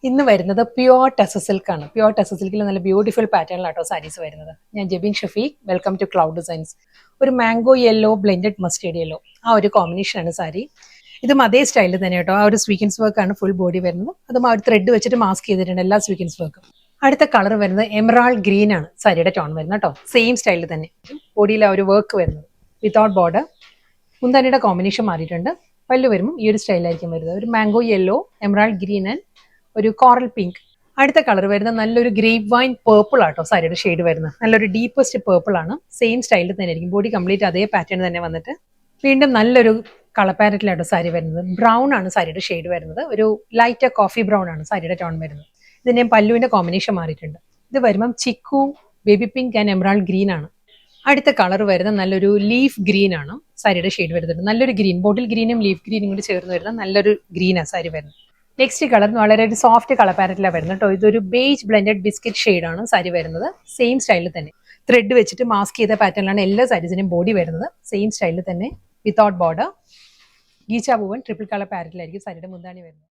ഇന്ന് വരുന്നത് പ്യുവർ ടെസ സിൽക്ക് ആണ്. പ്യുവർ ടെസ സിൽക്കിൽ നല്ല ബ്യൂട്ടിഫുൾ പാറ്റേണിലാട്ടോ സാരീസ് വരുന്നത്. ഞാൻ Jebin Shafeeq, welcome to Cloud Designs. ഒരു mango yellow blended mustard yellow, ആ ഒരു കോമ്പിനേഷനാണ് സാരി. ഇതും അതേ സ്റ്റൈലിൽ തന്നെ കേട്ടോ. ആ ഒരു സ്വീക്കൻസ് വർക്ക് ആണ് ഫുൾ ബോഡി വരുന്നത്. അതും ആ ഒരു ത്രെഡ് വെച്ചിട്ട് മാസ്ക് ചെയ്തിട്ടുണ്ട് എല്ലാ സ്വീക്കൻസ് വർക്കും. അടുത്ത കളർ വരുന്നത് എമറാൾഡ് ഗ്രീൻ ആണ് സാരിയുടെ ടോൺ വരുന്നത് കേട്ടോ. സെയിം സ്റ്റൈലിൽ തന്നെ ബോഡിയിൽ ആ ഒരു വർക്ക് വരുന്നത് വിതൗട്ട് ബോർഡർ. മുന്താനിയുടെ കോമ്പിനേഷൻ മാറിയിട്ടുണ്ട്. പല്ല് വരുമ്പോൾ ഈ ഒരു സ്റ്റൈലായിരിക്കും വരുന്നത്. ഒരു mango yellow, emerald green and ഒരു കോറൽ പിങ്ക്. അടുത്ത കളർ വരുന്നത് നല്ലൊരു ഗ്രേപ്പ് വൈൻ പേർപ്പിൾ ആട്ടോ സാരിയുടെ ഷെയ്ഡ് വരുന്നത്. നല്ലൊരു ഡീപ്പസ്റ്റ് പേർപ്പിൾ ആണ്. സെയിം സ്റ്റൈലിൽ തന്നെ ആയിരിക്കും. ബോഡി കംപ്ലീറ്റ് അതേ പാറ്റേൺ തന്നെ വന്നിട്ട് വീണ്ടും നല്ലൊരു കളർ പാരറ്റിലാട്ടോ സാരി വരുന്നത്. ബ്രൗൺ ആണ് സാരിയുടെ ഷെയ്ഡ് വരുന്നത്. ഒരു ലൈറ്റ് കോഫി ബ്രൗൺ ആണ് സാരിയുടെ ടോൺ വരുന്നത്. ഇതിന്റെ പല്ലുവിന്റെ കോമ്പിനേഷൻ മാറിയിട്ടുണ്ട്. ഇത് വരുമ്പം ചിക്കു, baby pink and emerald green ആണ്. അടുത്ത കളർ വരുന്നത് നല്ലൊരു ലീഫ് ഗ്രീൻ ആണ് സാരിയുടെ ഷെയ്ഡ് വരുന്നത്. നല്ലൊരു ഗ്രീൻ, ബോട്ടിൽ ഗ്രീനും ലീഫ് ഗ്രീനും കൂടി ചേർന്ന് വരുന്ന നല്ലൊരു ഗ്രീനാണ് സാരി വരുന്നത്. നെക്സ്റ്റ് കളർ വളരെ ഒരു സോഫ്റ്റ് കളർ പാരറ്റിലാണ് വരുന്നത് കേട്ടോ. ഇതൊരു ബേജ് ബ്ലെൻഡഡ് ബിസ്ക്കറ്റ് ഷെയ്ഡാണ് സാരി വരുന്നത്. സെയിം സ്റ്റൈലിൽ തന്നെ ത്രെഡ് വെച്ചിട്ട് മാസ്ക് ചെയ്ത പാറ്റേണിലാണ് എല്ലാ സാരീസിന്റെയും ബോഡി വരുന്നത്. സെയിം സ്റ്റൈലിൽ തന്നെ വിതൗട്ട് ബോർഡർ. ഗീച്ച പൂവൻ ട്രിപ്പിൾ കളർ പാരറ്റിലായിരിക്കും സാരിയുടെ മുന്താണി വരുന്നത്.